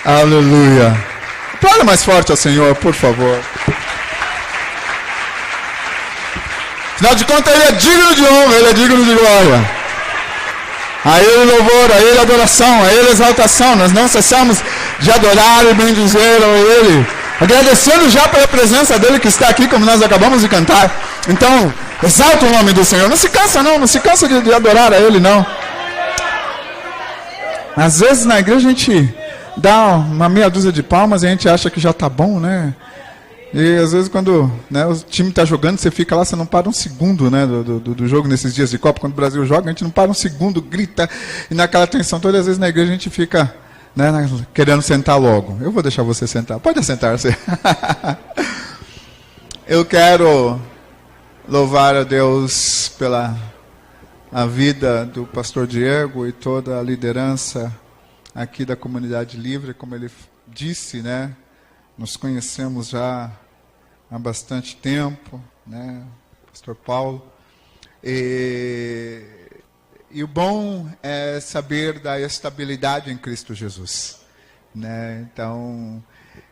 Aleluia. Aplauda mais forte ao Senhor, por favor. Afinal de contas, Ele é digno de honra, Ele é digno de glória. A Ele louvor, a Ele adoração, a Ele exaltação. Nós não cessamos de adorar e bendizer a Ele, agradecendo já pela presença dEle que está aqui, como nós acabamos de cantar. Então, exalta o nome do Senhor. Não se cansa não, não se cansa de adorar a Ele não. Às vezes na igreja a gente dá uma meia dúzia de palmas e a gente acha que já está bom, né? E às vezes quando o time está jogando, você fica lá, você não para um segundo, né, do jogo nesses dias de Copa. Quando o Brasil joga, a gente não para um segundo, grita, e naquela tensão toda, às vezes na igreja a gente fica, né, querendo sentar logo. Eu vou deixar você sentar, pode sentar-se. Eu quero louvar a Deus pela a vida do pastor Diego e toda a liderança aqui da Comunidade Livre. Como ele disse, né, nos conhecemos já há bastante tempo, né, pastor Paulo. E o bom é saber da estabilidade em Cristo Jesus, né? Então,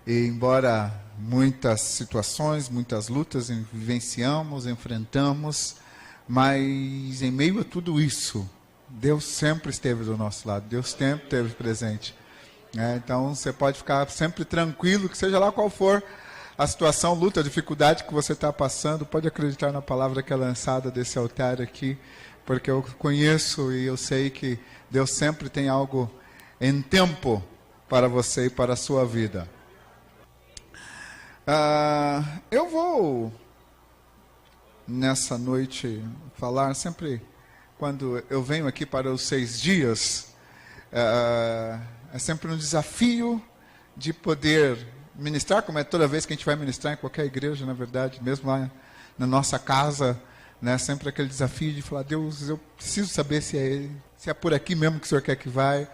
embora muitas situações, muitas lutas vivenciamos, enfrentamos, mas em meio a tudo isso, Deus sempre esteve do nosso lado, Deus sempre esteve presente. Então você pode ficar sempre tranquilo, que seja lá qual for a situação, luta, dificuldade que você está passando, pode acreditar na palavra que é lançada desse altar aqui, porque eu conheço e eu sei que Deus sempre tem algo em tempo para você e para a sua vida. Eu vou nessa noite falar, sempre quando eu venho aqui para os 6 dias, é sempre um desafio de poder ministrar, como é toda vez que a gente vai ministrar em qualquer igreja, na verdade, mesmo lá na nossa casa, né, sempre aquele desafio de falar, Deus, eu preciso saber se é por aqui mesmo que o Senhor quer que vai.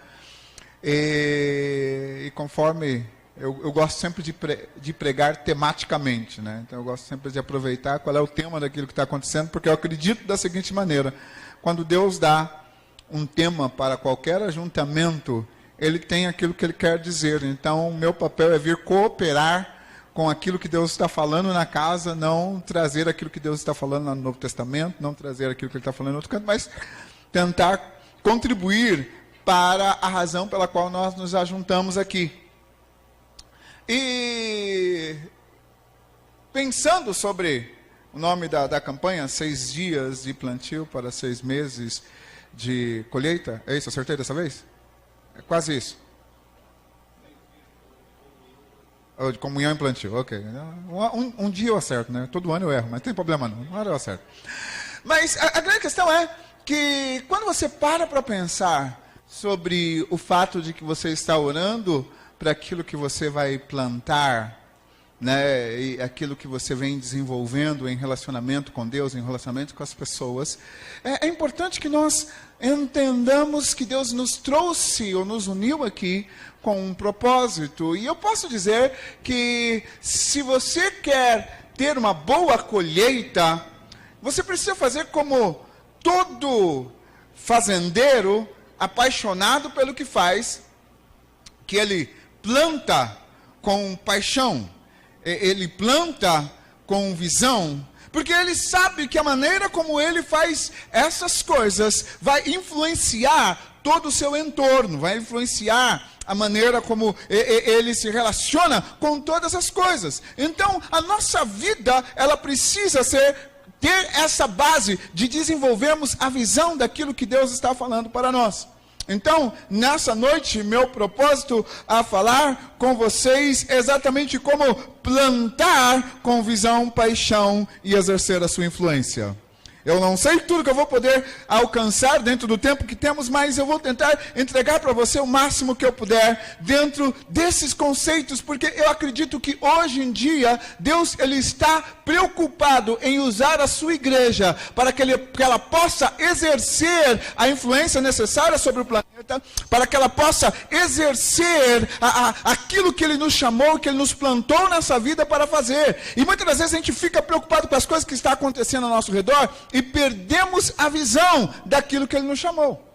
E conforme, eu gosto sempre de pregar tematicamente, né? Então eu gosto sempre de aproveitar qual é o tema daquilo que está acontecendo, porque eu acredito da seguinte maneira, quando Deus dá um tema para qualquer ajuntamento, Ele tem aquilo que Ele quer dizer. Então, o meu papel é vir cooperar com aquilo que Deus está falando na casa, não trazer aquilo que Deus está falando no Novo Testamento, não trazer aquilo que Ele está falando no outro canto, mas tentar contribuir para a razão pela qual nós nos ajuntamos aqui. E pensando sobre o nome da campanha, 6 dias de plantio para 6 meses de colheita, é isso? Acertei dessa vez? É quase isso. Oh, de comunhão e plantio, ok. Um dia eu acerto, né? Todo ano eu erro, mas não tem problema não. Uma hora eu acerto. Mas a grande questão é que quando você para pensar sobre o fato de que você está orando para aquilo que você vai plantar, né, e aquilo que você vem desenvolvendo em relacionamento com Deus, em relacionamento com as pessoas, é importante que nós entendamos que Deus nos trouxe ou nos uniu aqui com um propósito. E eu posso dizer que se você quer ter uma boa colheita, você precisa fazer como todo fazendeiro apaixonado pelo que faz, que ele planta com paixão. Ele planta com visão, porque ele sabe que a maneira como ele faz essas coisas vai influenciar todo o seu entorno, vai influenciar a maneira como ele se relaciona com todas as coisas. Então, a nossa vida, ela precisa ter essa base de desenvolvermos a visão daquilo que Deus está falando para nós. Então, nessa noite, meu propósito é falar com vocês exatamente como plantar com visão, paixão e exercer a sua influência. Eu não sei tudo que eu vou poder alcançar dentro do tempo que temos, mas eu vou tentar entregar para você o máximo que eu puder dentro desses conceitos, porque eu acredito que hoje em dia Deus ele está preocupado em usar a sua igreja para que ela possa exercer a influência necessária sobre o planeta, para que ela possa exercer aquilo que Ele nos chamou, que Ele nos plantou nessa vida para fazer. E muitas das vezes a gente fica preocupado com as coisas que estão acontecendo ao nosso redor e perdemos a visão daquilo que Ele nos chamou.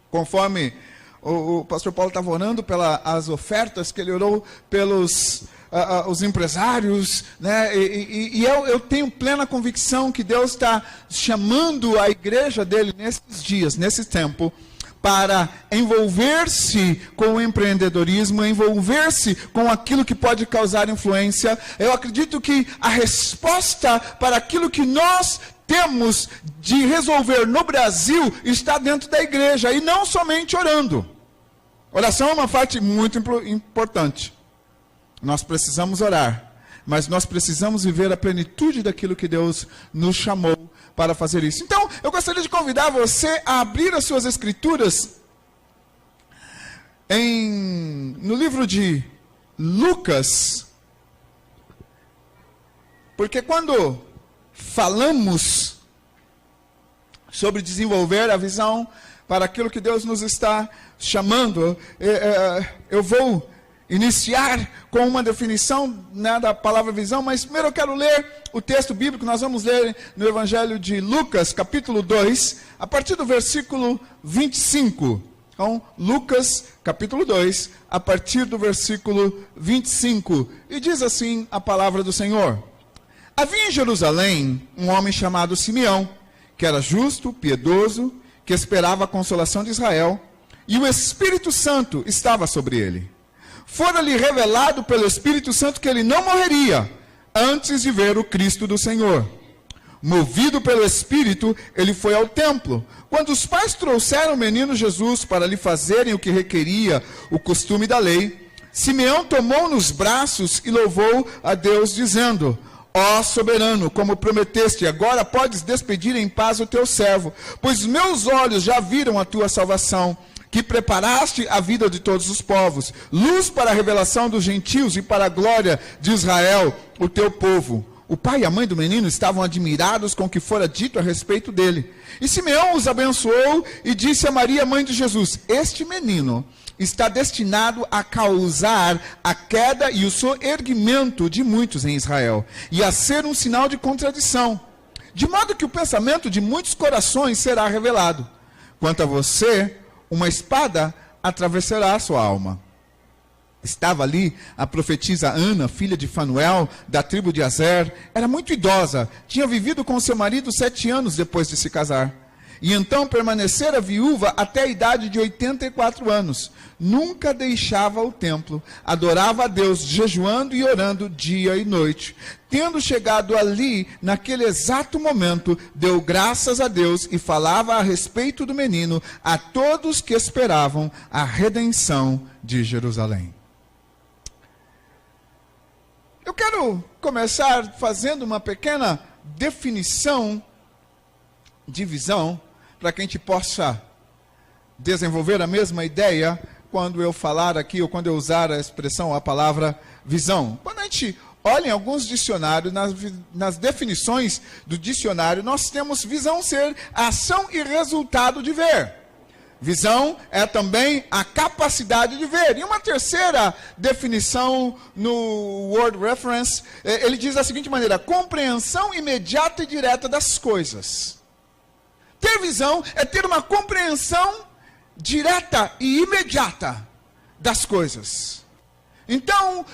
Conforme o pastor Paulo estava orando pelas ofertas, que ele orou pelos os empresários, né? E eu tenho plena convicção que Deus está chamando a igreja dele nesses dias, nesse tempo, para envolver-se com o empreendedorismo, envolver-se com aquilo que pode causar influência. Eu acredito que a resposta para aquilo que nós temos de resolver no Brasil está dentro da igreja, e não somente orando. Oração é uma parte muito importante. Nós precisamos orar, mas nós precisamos viver a plenitude daquilo que Deus nos chamou para fazer isso. Então, eu gostaria de convidar você a abrir as suas escrituras no livro de Lucas, porque quando falamos sobre desenvolver a visão para aquilo que Deus nos está chamando, eu vou iniciar com uma definição, né, da palavra visão, mas primeiro eu quero ler o texto bíblico. Nós vamos ler no Evangelho de Lucas, capítulo 2, a partir do versículo 25. Então, Lucas, capítulo 2, a partir do versículo 25. E diz assim a palavra do Senhor: Havia em Jerusalém um homem chamado Simeão, que era justo, piedoso, que esperava a consolação de Israel, e o Espírito Santo estava sobre ele. Fora-lhe revelado pelo Espírito Santo que ele não morreria antes de ver o Cristo do Senhor. Movido pelo Espírito, ele foi ao templo. Quando os pais trouxeram o menino Jesus para lhe fazerem o que requeria o costume da lei, Simeão tomou nos braços e louvou a Deus, dizendo: Ó soberano, como prometeste, agora podes despedir em paz o teu servo, pois meus olhos já viram a tua salvação, que preparaste a vida de todos os povos, luz para a revelação dos gentios e para a glória de Israel, o teu povo. O pai e a mãe do menino estavam admirados com o que fora dito a respeito dele. E Simeão os abençoou e disse a Maria, mãe de Jesus: Este menino está destinado a causar a queda e o soerguimento de muitos em Israel, e a ser um sinal de contradição, de modo que o pensamento de muitos corações será revelado. Quanto a você, uma espada atravessará a sua alma. Estava ali a profetisa Ana, filha de Fanuel, da tribo de Aser. Era muito idosa, tinha vivido com seu marido 7 anos depois de se casar. E então permanecera viúva até a idade de 84 anos. Nunca deixava o templo, adorava a Deus, jejuando e orando dia e noite. Tendo chegado ali, naquele exato momento, deu graças a Deus e falava a respeito do menino a todos que esperavam a redenção de Jerusalém. Eu quero começar fazendo uma pequena definição de visão, para que a gente possa desenvolver a mesma ideia quando eu falar aqui, ou quando eu usar a expressão, a palavra visão. Quando a gente olha em alguns dicionários, nas definições do dicionário, nós temos visão ser a ação e resultado de ver. Visão é também a capacidade de ver. E uma terceira definição no Word Reference, ele diz da seguinte maneira: compreensão imediata e direta das coisas. Ter visão é ter uma compreensão direta e imediata das coisas. Então,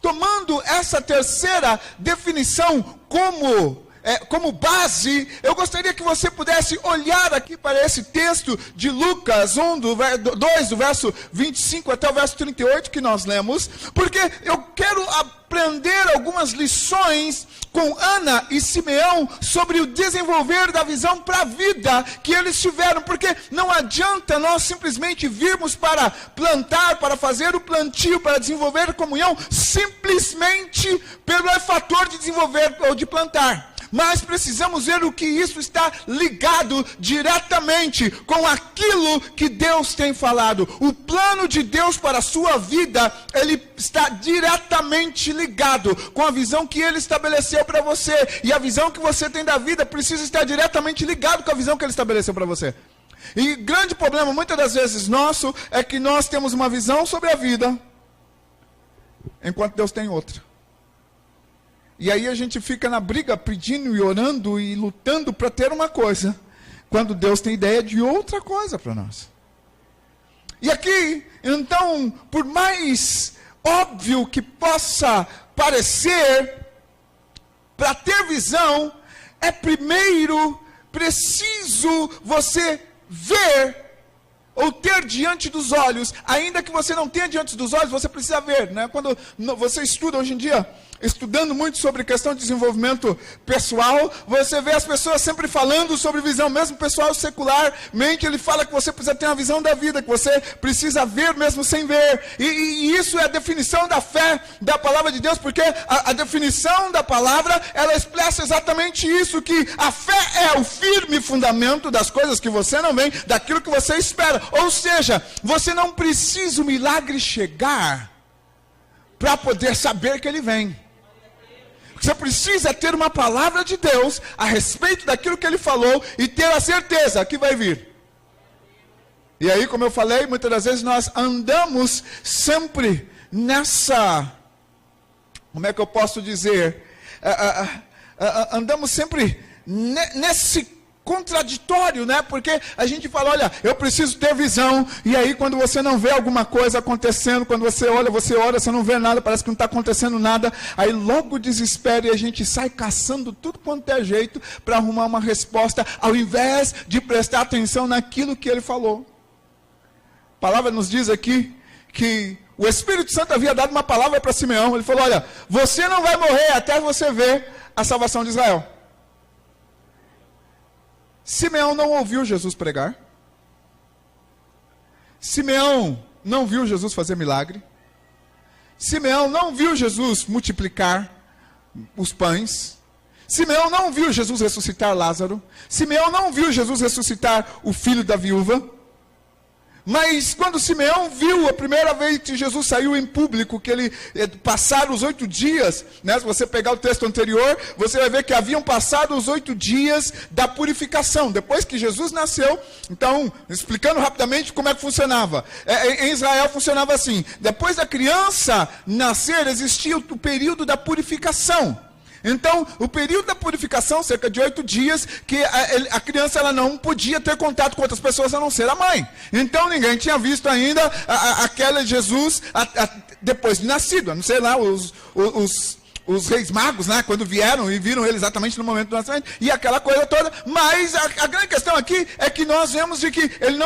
tomando essa terceira definição como base, eu gostaria que você pudesse olhar aqui para esse texto de Lucas 2, do verso 25 até o verso 38 que nós lemos, porque eu quero aprender algumas lições com Ana e Simeão sobre o desenvolver da visão para a vida que eles tiveram, porque não adianta nós simplesmente virmos para plantar, para fazer o plantio, para desenvolver a comunhão, simplesmente pelo fator de desenvolver ou de plantar. Mas precisamos ver o que isso está ligado diretamente com aquilo que Deus tem falado. O plano de Deus para a sua vida, ele está diretamente ligado com a visão que ele estabeleceu para você. E a visão que você tem da vida precisa estar diretamente ligado com a visão que ele estabeleceu para você. E o grande problema, muitas das vezes, nosso, é que nós temos uma visão sobre a vida, enquanto Deus tem outra. E aí a gente fica na briga, pedindo e orando e lutando para ter uma coisa, quando Deus tem ideia de outra coisa para nós. E aqui, então, por mais óbvio que possa parecer, para ter visão, é primeiro preciso você ver ou ter diante dos olhos. Ainda que você não tenha diante dos olhos, você precisa ver, né? Quando você estuda hoje em dia, estudando muito sobre questão de desenvolvimento pessoal, você vê as pessoas sempre falando sobre visão, mesmo pessoal secularmente, ele fala que você precisa ter uma visão da vida, que você precisa ver mesmo sem ver, e isso é a definição da fé, da palavra de Deus, porque a definição da palavra, ela expressa exatamente isso, que a fé é o firme fundamento das coisas que você não vê, daquilo que você espera, ou seja, você não precisa o milagre chegar, para poder saber que ele vem. Você precisa ter uma palavra de Deus a respeito daquilo que ele falou e ter a certeza que vai vir. E aí, como eu falei, muitas das vezes nós andamos sempre nessa, como é que eu posso dizer? Andamos sempre nesse contraditório, né? Porque a gente fala, olha, eu preciso ter visão, e aí quando você não vê alguma coisa acontecendo, quando você olha, você não vê nada, parece que não está acontecendo nada, aí logo desespera e a gente sai caçando tudo quanto é jeito para arrumar uma resposta, ao invés de prestar atenção naquilo que ele falou. A palavra nos diz aqui que o Espírito Santo havia dado uma palavra para Simeão, ele falou, olha, você não vai morrer até você ver a salvação de Israel. Simeão não ouviu Jesus pregar. Simeão não viu Jesus fazer milagre. Simeão não viu Jesus multiplicar os pães. Simeão não viu Jesus ressuscitar Lázaro. Simeão não viu Jesus ressuscitar o filho da viúva. Mas quando Simeão viu a primeira vez que Jesus saiu em público, que ele passaram os 8 dias, né? Se você pegar o texto anterior, você vai ver que haviam passado os 8 dias da purificação, depois que Jesus nasceu. Então, explicando rapidamente como é que funcionava. Em Israel funcionava assim, depois da criança nascer, existia o período da purificação. Então, o período da purificação, cerca de 8 dias, que a criança ela não podia ter contato com outras pessoas a não ser a mãe. Então, ninguém tinha visto ainda aquele Jesus depois de nascido. Não sei lá, os reis magos, né, quando vieram e viram ele exatamente no momento do nascimento, e aquela coisa toda. Mas a grande questão aqui é que nós vemos de que ele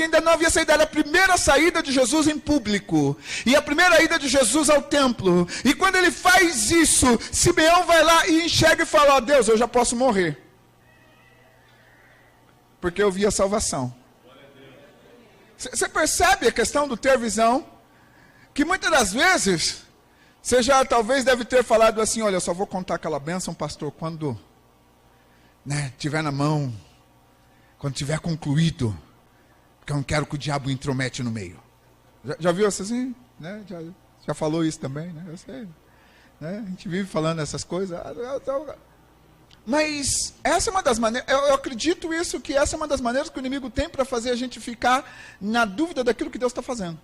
ainda não havia saído. Era a primeira saída de Jesus em público, e a primeira ida de Jesus ao templo. E quando ele faz isso, Simeão vai lá e enxerga e fala, ó Deus, eu já posso morrer, porque eu vi a salvação. Você percebe a questão do ter visão? Que muitas das vezes você já talvez deve ter falado assim, olha, eu só vou contar aquela bênção, pastor, quando tiver na mão, quando tiver concluído, porque eu não quero que o diabo intromete no meio. Já viu assim? Né? Já falou isso também, né? Eu sei. Né? A gente vive falando essas coisas. Mas essa é uma das maneiras, eu acredito isso, que essa é uma das maneiras que o inimigo tem para fazer a gente ficar na dúvida daquilo que Deus está fazendo.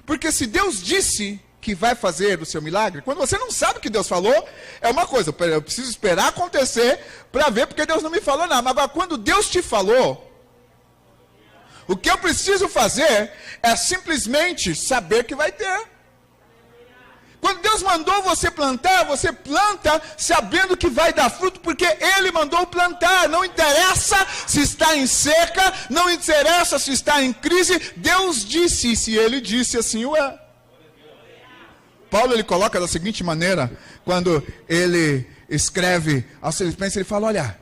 Porque se Deus disse que vai fazer o seu milagre, quando você não sabe o que Deus falou, é uma coisa, eu preciso esperar acontecer para ver, porque Deus não me falou nada. Mas agora, quando Deus te falou, o que eu preciso fazer é simplesmente saber que vai ter. Quando Deus mandou você planta sabendo que vai dar fruto, porque Ele mandou plantar. Não interessa se está em seca, não interessa se está em crise, Deus disse, e se Ele disse, assim o é. Paulo, ele coloca da seguinte maneira, quando ele escreve aos Filipenses, ele fala, olha,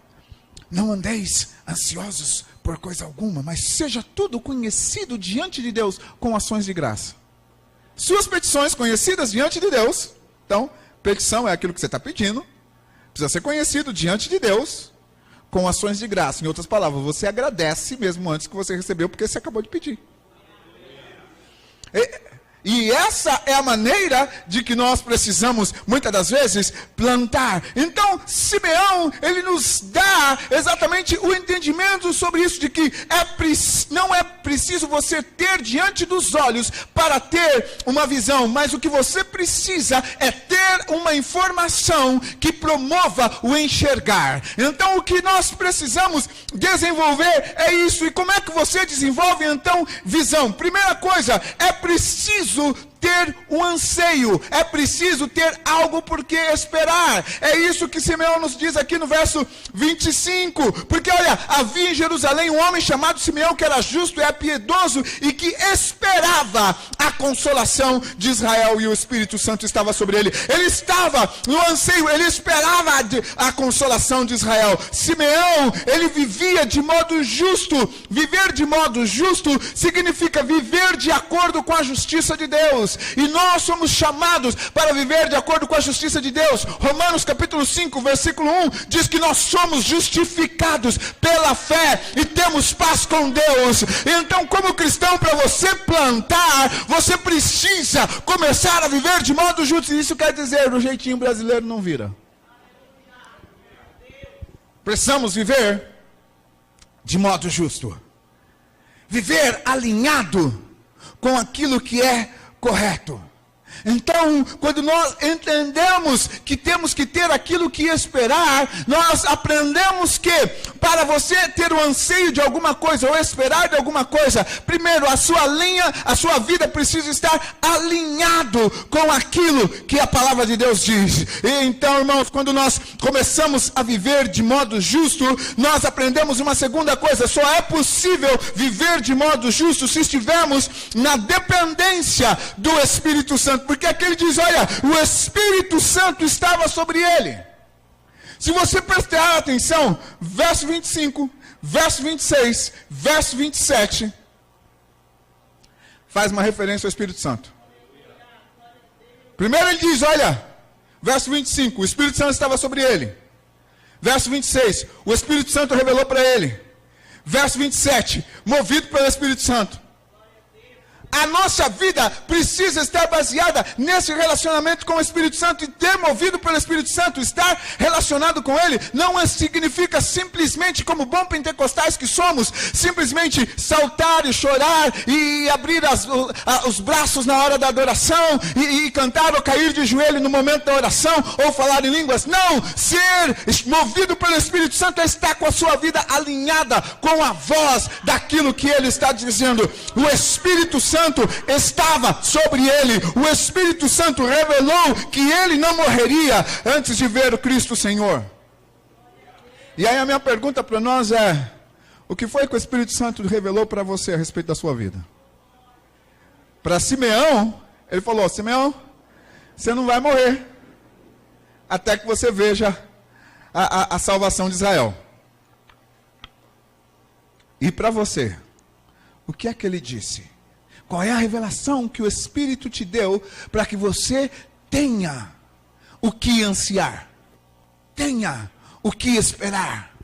não andeis ansiosos por coisa alguma, mas seja tudo conhecido diante de Deus com ações de graça. Suas petições conhecidas diante de Deus, então, petição é aquilo que você está pedindo, precisa ser conhecido diante de Deus com ações de graça. Em outras palavras, você agradece mesmo antes que você recebeu, porque você acabou de pedir. E essa é a maneira de que nós precisamos, muitas das vezes, plantar. Então, Simeão, ele nos dá exatamente o entendimento sobre isso, de que não é preciso você ter diante dos olhos para ter uma visão, mas o que você precisa é ter uma informação que promova o enxergar. Então o que nós precisamos desenvolver é isso. E como é que você desenvolve então visão? Primeira coisa, é preciso ter um anseio, é preciso ter algo por que esperar. É isso que Simeão nos diz aqui no verso 25, porque olha, havia em Jerusalém um homem chamado Simeão, que era justo e piedoso, e que esperava a consolação de Israel, e o Espírito Santo estava sobre ele. Ele estava no anseio, ele esperava a consolação de Israel. Simeão, ele vivia de modo justo. Viver de modo justo significa viver de acordo com a justiça de Deus. E nós somos chamados para viver de acordo com a justiça de Deus. Romanos capítulo 5, versículo 1, diz que nós somos justificados pela fé e temos paz com Deus. Então, como cristão, para você plantar, você precisa começar a viver de modo justo. Isso quer dizer, o jeitinho brasileiro não vira. Precisamos viver de modo justo. Viver alinhado com aquilo que é correto. Então, quando nós entendemos que temos que ter aquilo que esperar, nós aprendemos que para você ter o anseio de alguma coisa ou esperar de alguma coisa, primeiro a sua vida precisa estar alinhado com aquilo que a palavra de Deus diz. E então, irmãos, quando nós começamos a viver de modo justo, nós aprendemos uma segunda coisa: só é possível viver de modo justo se estivermos na dependência do Espírito Santo. Porque aqui ele diz, olha, o Espírito Santo estava sobre ele. Se você prestar atenção, verso 25, verso 26, verso 27, faz uma referência ao Espírito Santo. Primeiro ele diz, olha, verso 25, o Espírito Santo estava sobre ele. Verso 26, o Espírito Santo revelou para ele. Verso 27, movido pelo Espírito Santo. A nossa vida precisa estar baseada nesse relacionamento com o Espírito Santo, e ter movido pelo Espírito Santo, estar relacionado com Ele, não significa simplesmente, como bons pentecostais que somos, simplesmente saltar e chorar e abrir os braços na hora da adoração e cantar ou cair de joelho no momento da oração ou falar em línguas. Não, ser movido pelo Espírito Santo é estar com a sua vida alinhada com a voz daquilo que Ele está dizendo. O Espírito Santo estava sobre ele. O Espírito Santo revelou que ele não morreria antes de ver o Cristo Senhor. E aí a minha pergunta para nós é: o que foi que o Espírito Santo revelou para você a respeito da sua vida? Para Simeão, ele falou: Simeão, você não vai morrer até que você veja a salvação de Israel. E para você, o que é que ele disse? Qual é a revelação que o Espírito te deu para que você tenha o que ansiar, tenha o que esperar,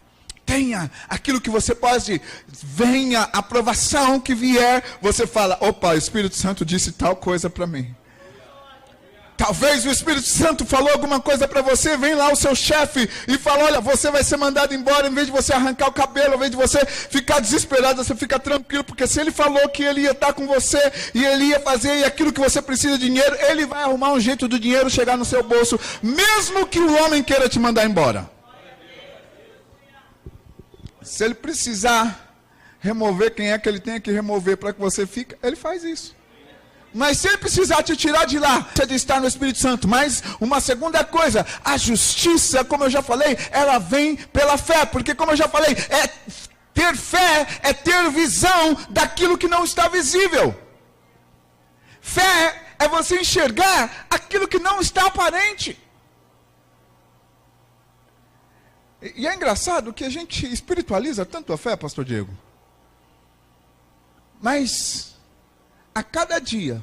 tenha aquilo que você pode, venha a aprovação que vier, você fala: opa, o Espírito Santo disse tal coisa para mim. Talvez o Espírito Santo falou alguma coisa para você, vem lá o seu chefe e fala: olha, você vai ser mandado embora. Em vez de você arrancar o cabelo, em vez de você ficar desesperado, você fica tranquilo, porque se ele falou que ele ia estar com você, e ele ia fazer aquilo que você precisa de dinheiro, ele vai arrumar um jeito do dinheiro chegar no seu bolso, mesmo que o homem queira te mandar embora. Se ele precisar remover quem é que ele tem que remover para que você fique, ele faz isso. Mas se ele precisar te tirar de lá, você de estar no Espírito Santo. Mas uma segunda coisa, a justiça, como eu já falei, ela vem pela fé. Porque, como eu já falei, ter fé é ter visão daquilo que não está visível. Fé é você enxergar aquilo que não está aparente. E é engraçado que a gente espiritualiza tanto a fé, pastor Diego. Mas a cada dia,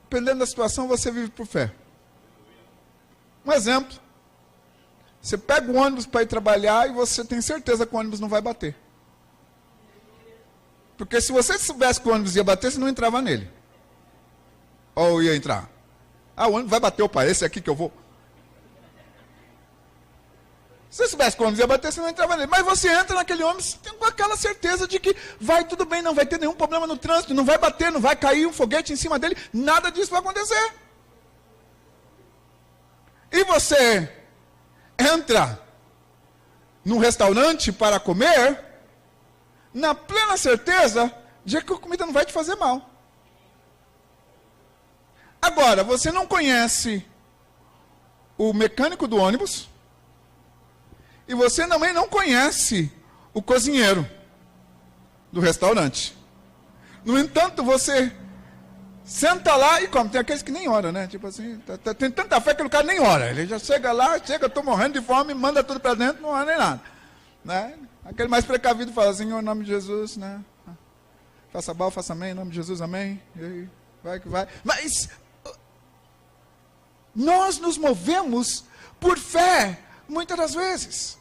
dependendo da situação, você vive por fé. Um exemplo: você pega o ônibus para ir trabalhar e você tem certeza que o ônibus não vai bater. Porque se você soubesse que o ônibus ia bater, você não entrava nele. Ou ia entrar. Ah, o ônibus vai bater, opa, esse aqui que eu vou. Se você soubesse que o ônibus ia bater, você não entrava nele. Mas você entra naquele ônibus com aquela certeza de que vai tudo bem, não vai ter nenhum problema no trânsito, não vai bater, não vai cair um foguete em cima dele, nada disso vai acontecer. E você entra num restaurante para comer, na plena certeza de que a comida não vai te fazer mal. Agora, você não conhece o mecânico do ônibus, e você também não conhece o cozinheiro do restaurante. No entanto, você senta lá e come. Tem aqueles que nem oram, né? Tipo assim, tem tanta fé que o cara nem ora. Ele já chega lá, estou morrendo de fome, manda tudo para dentro, não ora nem nada. Né? Aquele mais precavido fala, Senhor, em nome de Jesus, né? Faça bal, faça amém, em nome de Jesus, amém. E aí, vai que vai. Mas nós nos movemos por fé, muitas das vezes.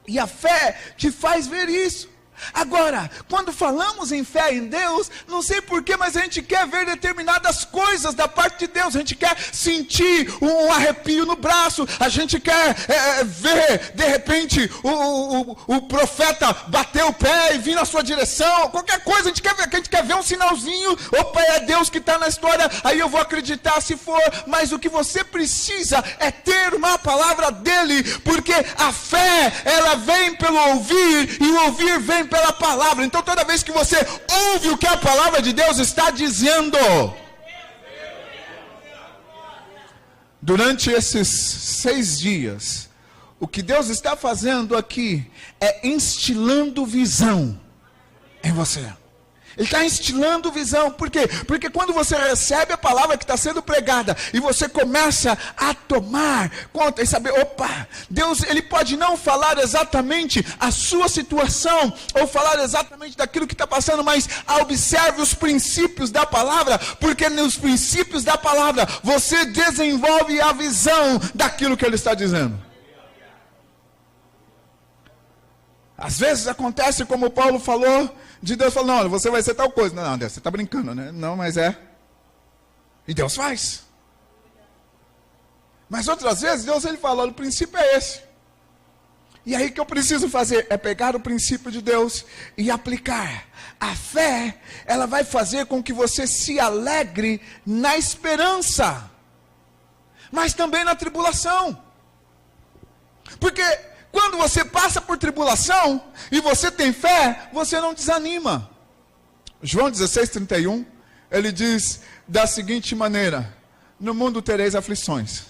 E a fé te faz ver isso. Agora, quando falamos em fé em Deus, não sei porquê, mas a gente quer ver determinadas coisas da parte de Deus. A gente quer sentir um arrepio no braço. A gente quer ver, de repente, o profeta bater o pé e vir na sua direção. Qualquer coisa, a gente quer ver um sinalzinho. Opa, é Deus que está na história, aí eu vou acreditar se for. Mas o que você precisa é ter uma palavra dele, porque a fé, ela vem pelo ouvir, e o ouvir vem pela palavra. Então toda vez que você ouve o que a palavra de Deus está dizendo, durante esses 6 dias, o que Deus está fazendo aqui é instilando visão em você. Ele está instilando visão. Por quê? Porque quando você recebe a palavra que está sendo pregada e você começa a tomar conta e saber, opa, Deus, Ele pode não falar exatamente a sua situação ou falar exatamente daquilo que está passando, mas observe os princípios da palavra, porque nos princípios da palavra você desenvolve a visão daquilo que Ele está dizendo. Às vezes acontece como Paulo falou, de Deus falando, não, você vai ser tal coisa. Não, Deus, você está brincando, né? Não, mas é. E Deus faz. Mas outras vezes, Deus ele fala, o princípio é esse. E aí o que eu preciso fazer é pegar o princípio de Deus e aplicar. A fé, ela vai fazer com que você se alegre na esperança, mas também na tribulação. Porque quando você passa por tribulação e você tem fé, você não desanima. João 16:31, ele diz da seguinte maneira: no mundo tereis aflições,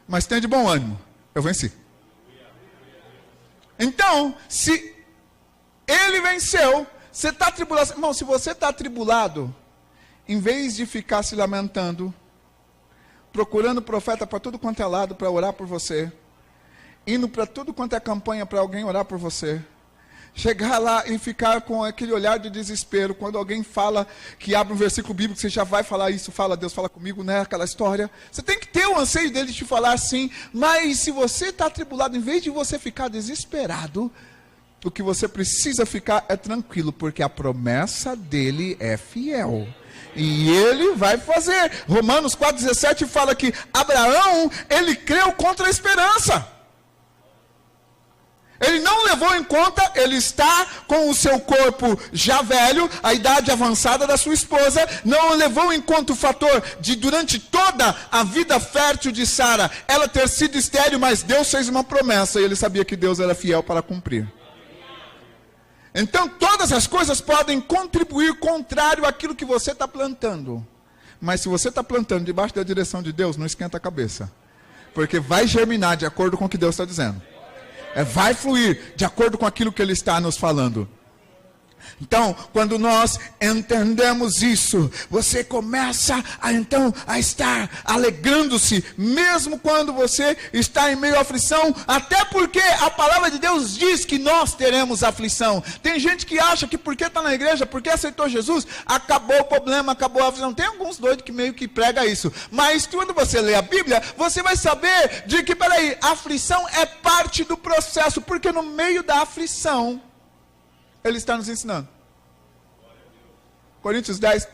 mas tenha de bom ânimo, eu venci. Então, se ele venceu, você está tribulado. Irmão, se você está atribulado, em vez de ficar se lamentando, procurando profeta para tudo quanto é lado para orar por você, indo para tudo quanto é campanha para alguém orar por você, chegar lá e ficar com aquele olhar de desespero, quando alguém fala que abre um versículo bíblico, você já vai falar isso, fala Deus, fala comigo, né, aquela história, você tem que ter o anseio dele de te falar assim, mas se você está atribulado, em vez de você ficar desesperado, o que você precisa ficar é tranquilo, porque a promessa dele é fiel. E ele vai fazer. Romanos 4,17 fala que Abraão, ele creu contra a esperança. Ele não levou em conta, ele está com o seu corpo já velho, a idade avançada da sua esposa, não levou em conta o fator de durante toda a vida fértil de Sara, ela ter sido estéril, mas Deus fez uma promessa e ele sabia que Deus era fiel para cumprir. Então todas as coisas podem contribuir contrário àquilo que você está plantando. Mas se você está plantando debaixo da direção de Deus, não esquenta a cabeça. Porque vai germinar de acordo com o que Deus está dizendo. Vai fluir de acordo com aquilo que Ele está nos falando. Então, quando nós entendemos isso, você começa a estar alegrando-se, mesmo quando você está em meio à aflição, até porque a palavra de Deus diz que nós teremos aflição. Tem gente que acha que porque está na igreja, porque aceitou Jesus, acabou o problema, acabou a aflição. Tem alguns doidos que meio que pregam isso, mas quando você lê a Bíblia, você vai saber de que, peraí, a aflição é parte do processo, porque no meio da aflição, Ele está nos ensinando. Coríntios 10,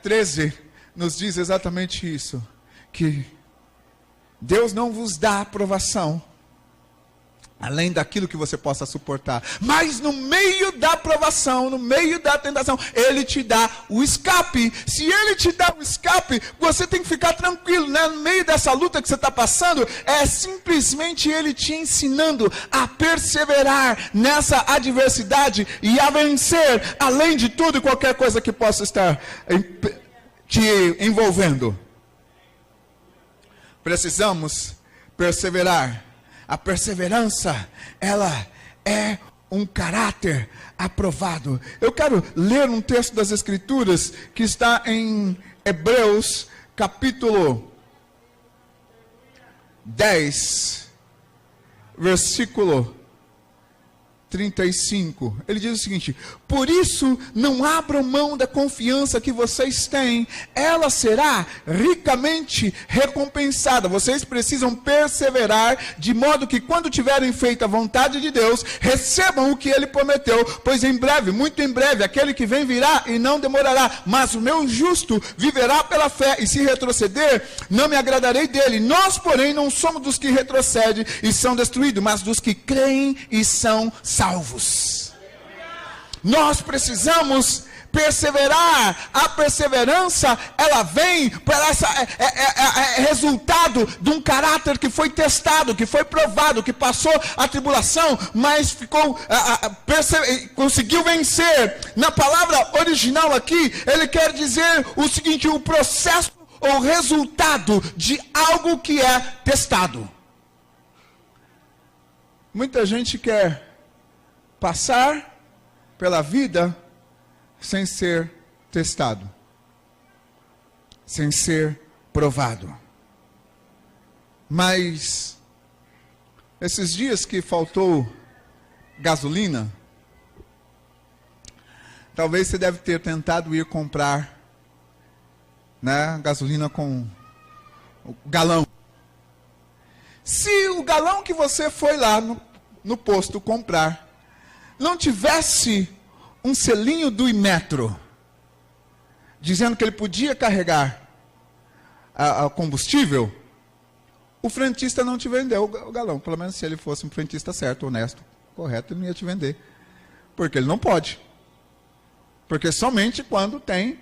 13 nos diz exatamente isso. Que Deus não vos dá aprovação além daquilo que você possa suportar. Mas no meio da provação, no meio da tentação, Ele te dá o escape. Se Ele te dá o escape, você tem que ficar tranquilo, né? No meio dessa luta que você está passando, é simplesmente Ele te ensinando a perseverar nessa adversidade e a vencer, além de tudo e qualquer coisa que possa estar te envolvendo. Precisamos perseverar. A perseverança, ela é um caráter aprovado. Eu quero ler um texto das Escrituras que está em Hebreus, capítulo 10, versículo 35. Ele diz o seguinte: por isso não abram mão da confiança que vocês têm, ela será ricamente recompensada. Vocês precisam perseverar, de modo que quando tiverem feito a vontade de Deus, recebam o que Ele prometeu, pois em breve, muito em breve, aquele que vem virá e não demorará, mas o meu justo viverá pela fé, e se retroceder, não me agradarei dele. Nós, porém, não somos dos que retrocedem e são destruídos, mas dos que creem e são salvos. Nós precisamos perseverar. A perseverança, ela vem para resultado de um caráter que foi testado, que foi provado, que passou a tribulação, mas conseguiu vencer. Na palavra original aqui, ele quer dizer o seguinte: o processo ou resultado de algo que é testado. Muita gente quer passar pela vida sem ser testado, sem ser provado. Mas esses dias que faltou gasolina, talvez você deve ter tentado ir comprar, né, gasolina com o galão. Se o galão que você foi lá no posto comprar não tivesse um selinho do Imetro, dizendo que ele podia carregar a combustível, o frentista não te vendeu o galão. Pelo menos se ele fosse um frentista certo, honesto, correto, ele não ia te vender. Porque ele não pode. Porque somente quando tem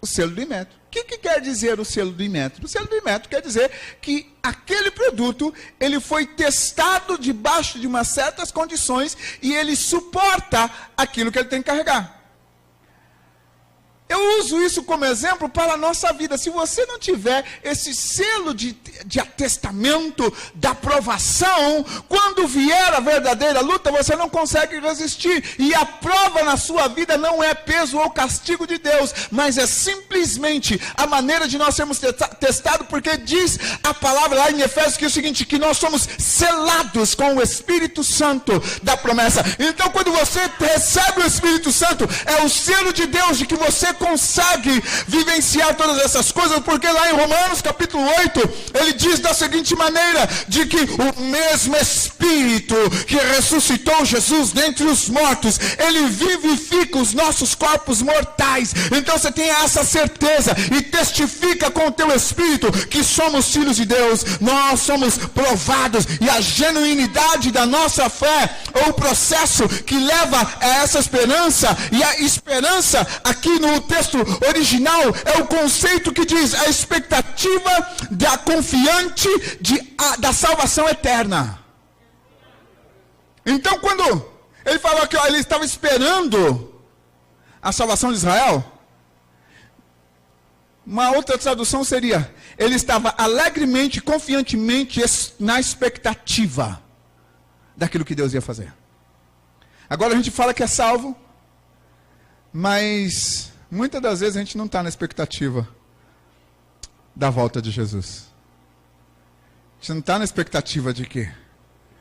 o selo do Imetro. O que quer dizer o selo do Imetro? O selo do Imetro quer dizer que aquele produto, ele foi testado debaixo de umas certas condições e ele suporta aquilo que ele tem que carregar. Eu uso isso como exemplo para a nossa vida. Se você não tiver esse selo de atestamento, da aprovação, quando vier a verdadeira luta, você não consegue resistir. E a prova na sua vida não é peso ou castigo de Deus, mas é simplesmente a maneira de nós sermos testados, porque diz a palavra lá em Efésios que é o seguinte, que nós somos selados com o Espírito Santo da promessa. Então quando você recebe o Espírito Santo, é o selo de Deus de que você consegue vivenciar todas essas coisas, porque lá em Romanos capítulo 8, ele diz da seguinte maneira, de que o mesmo Espírito que ressuscitou Jesus dentre os mortos, ele vivifica os nossos corpos mortais. Então você tem essa certeza e testifica com o teu Espírito que somos filhos de Deus, nós somos provados, e a genuinidade da nossa fé, ou o processo que leva a essa esperança, e a esperança aqui no texto original é o conceito que diz a expectativa da confiante da salvação eterna. Então quando ele falou que ele estava esperando a salvação de Israel, uma outra tradução seria, ele estava alegremente, confiantemente na expectativa daquilo que Deus ia fazer. Agora a gente fala que é salvo, mas muitas das vezes a gente não está na expectativa da volta de Jesus. A gente não está na expectativa de quê?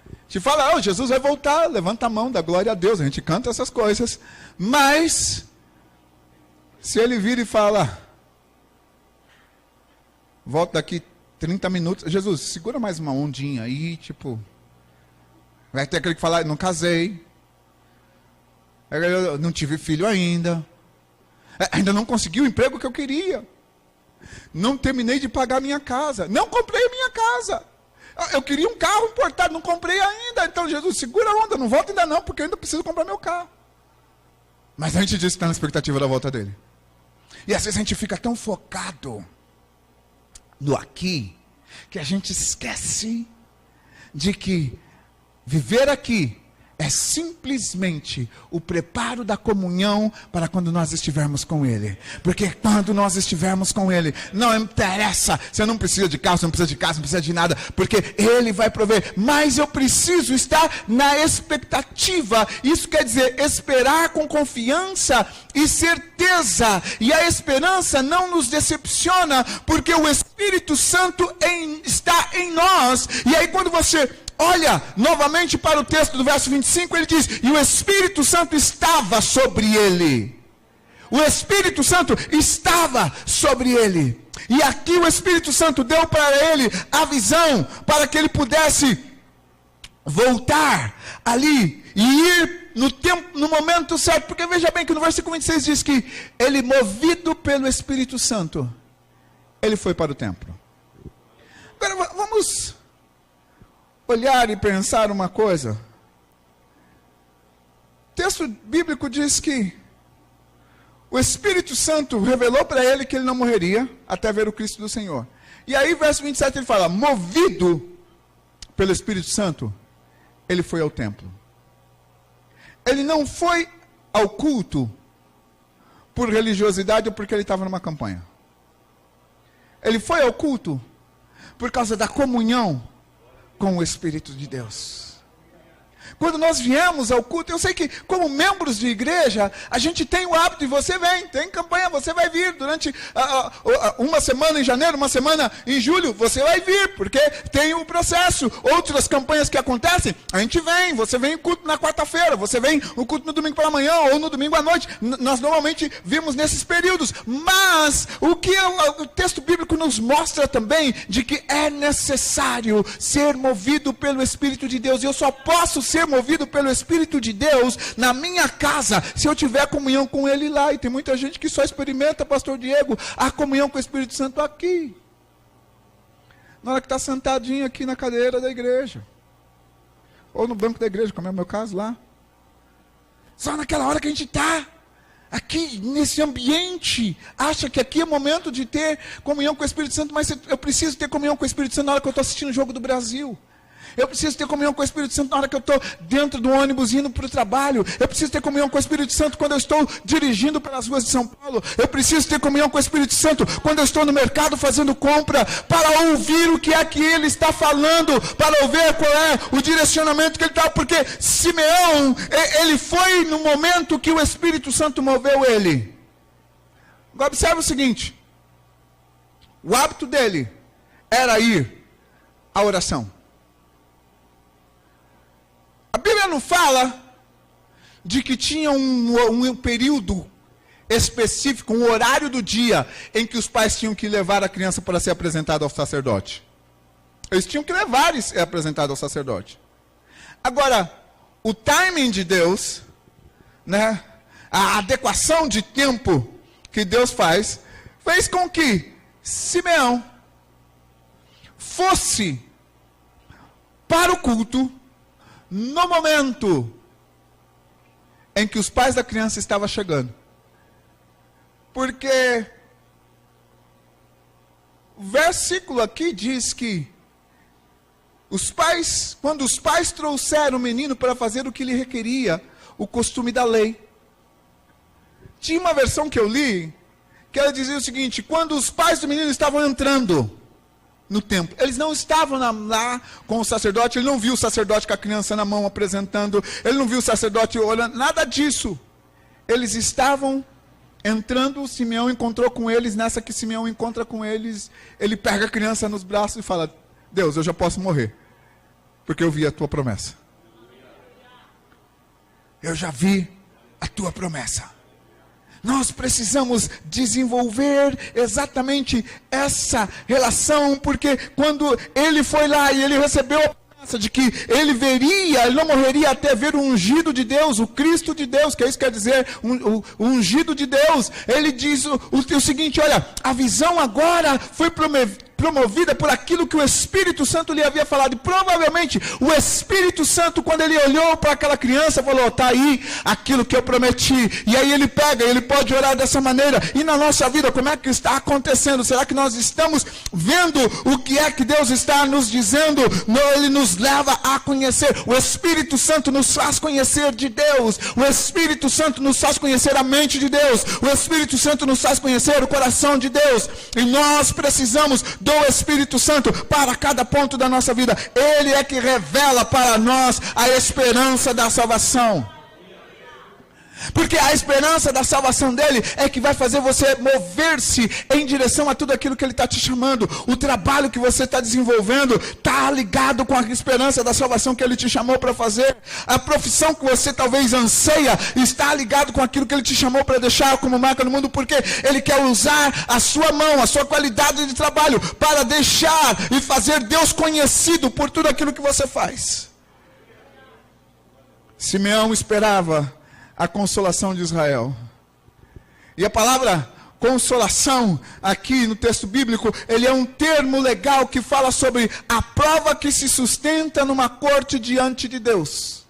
A gente fala, oh, Jesus vai voltar, levanta a mão, dá glória a Deus, a gente canta essas coisas. Mas, se ele vira e fala, volta daqui 30 minutos, Jesus, segura mais uma ondinha aí, tipo, vai ter aquele que fala, não casei, eu não tive filho ainda não consegui o emprego que eu queria, não terminei de pagar minha casa, não comprei a minha casa, Eu queria um carro importado, não comprei ainda. Então Jesus, segura a onda, não volta ainda não, porque eu ainda preciso comprar meu carro. Mas a gente diz que está na expectativa da volta dele. E às vezes a gente fica tão focado no aqui, que a gente esquece de que viver aqui é simplesmente o preparo da comunhão para quando nós estivermos com Ele. Porque quando nós estivermos com Ele, não interessa, você não precisa de carro, você não precisa de casa, não precisa de nada, porque Ele vai prover. Mas eu preciso estar na expectativa. Isso quer dizer esperar com confiança e certeza. E a esperança não nos decepciona, porque o Espírito Santo está em nós. E aí quando você olha novamente para o texto do verso 25, ele diz, e o Espírito Santo estava sobre ele. O Espírito Santo estava sobre ele. E aqui o Espírito Santo deu para ele a visão, para que ele pudesse voltar ali e ir no tempo, no momento certo. Porque veja bem que no versículo 26 diz que ele, movido pelo Espírito Santo, ele foi para o templo. Agora vamos olhar e pensar uma coisa. O texto bíblico diz que o Espírito Santo revelou para ele que ele não morreria até ver o Cristo do Senhor. E aí, verso 27, ele fala, movido pelo Espírito Santo, ele foi ao templo. Ele não foi ao culto por religiosidade ou porque ele estava numa campanha. Ele foi ao culto por causa da comunhão com o Espírito de Deus. Quando nós viemos ao culto, eu sei que como membros de igreja, a gente tem o hábito, e você vem, tem campanha, você vai vir durante uma semana em janeiro, uma semana em julho, você vai vir, porque tem o processo. Outras campanhas que acontecem, a gente vem, você vem o culto na quarta-feira, você vem o culto no domingo pela manhã, ou no domingo à noite, nós normalmente vimos nesses períodos, mas o que o texto bíblico nos mostra também, de que é necessário ser movido pelo Espírito de Deus, e eu só posso ser movido pelo Espírito de Deus na minha casa, se eu tiver comunhão com Ele lá. E tem muita gente que só experimenta, pastor Diego, a comunhão com o Espírito Santo aqui, na hora que está sentadinho aqui na cadeira da igreja, ou no banco da igreja, como é o meu caso lá. Só naquela hora que a gente está aqui nesse ambiente, acha que aqui é momento de ter comunhão com o Espírito Santo, mas eu preciso ter comunhão com o Espírito Santo na hora que eu estou assistindo o jogo do Brasil. Eu preciso ter comunhão com o Espírito Santo na hora que eu estou dentro do ônibus indo para o trabalho. Eu preciso ter comunhão com o Espírito Santo quando eu estou dirigindo pelas ruas de São Paulo. Eu preciso ter comunhão com o Espírito Santo quando eu estou no mercado fazendo compra, para ouvir o que é que ele está falando, para ouvir qual é o direcionamento que ele está. Porque Simeão, ele foi no momento que o Espírito Santo moveu ele. Agora observe o seguinte, o hábito dele era ir à oração. A Bíblia não fala de que tinha um período específico, um horário do dia em que os pais tinham que levar a criança para ser apresentado ao sacerdote. Eles tinham que levar e ser apresentado ao sacerdote. Agora, o timing de Deus, né, a adequação de tempo que Deus fez com que Simeão fosse para o culto no momento em que os pais da criança estavam chegando. Porque o versículo aqui diz que quando os pais trouxeram o menino para fazer o que lhe requeria, o costume da lei. Tinha uma versão que eu li, que ela dizia o seguinte, quando os pais do menino estavam entrando no templo, eles não estavam lá com o sacerdote, ele não viu o sacerdote com a criança na mão apresentando, ele não viu o sacerdote olhando, nada disso. Eles estavam entrando, Simeão encontrou com eles, nessa que Simeão encontra com eles, ele pega a criança nos braços e fala, Deus, eu já posso morrer, porque eu vi a tua promessa. Eu já vi a tua promessa. Nós precisamos desenvolver exatamente essa relação, porque quando ele foi lá e ele recebeu a promessa de que ele não morreria até ver o ungido de Deus, o Cristo de Deus, que é isso que quer dizer, o ungido de Deus, ele diz o seguinte, olha, a visão agora foi promovida por aquilo que o Espírito Santo lhe havia falado. E provavelmente o Espírito Santo, quando ele olhou para aquela criança, falou: está aí aquilo que eu prometi. E aí ele pega, ele pode orar dessa maneira. E na nossa vida, como é que está acontecendo? Será que nós estamos vendo o que é que Deus está nos dizendo? Não, ele nos leva a conhecer. O Espírito Santo nos faz conhecer de Deus. O Espírito Santo nos faz conhecer a mente de Deus. O Espírito Santo nos faz conhecer o coração de Deus. E nós precisamos do Espírito Santo para cada ponto da nossa vida. Ele é que revela para nós a esperança da salvação. Porque a esperança da salvação dele é que vai fazer você mover-se em direção a tudo aquilo que ele está te chamando. O trabalho que você está desenvolvendo está ligado com a esperança da salvação que ele te chamou para fazer. A profissão que você talvez anseia está ligado com aquilo que ele te chamou para deixar como marca no mundo. Porque ele quer usar a sua mão, a sua qualidade de trabalho para deixar e fazer Deus conhecido por tudo aquilo que você faz. Simeão esperava a consolação de Israel. E a palavra consolação, aqui no texto bíblico, ele é um termo legal que fala sobre a prova que se sustenta numa corte diante de Deus.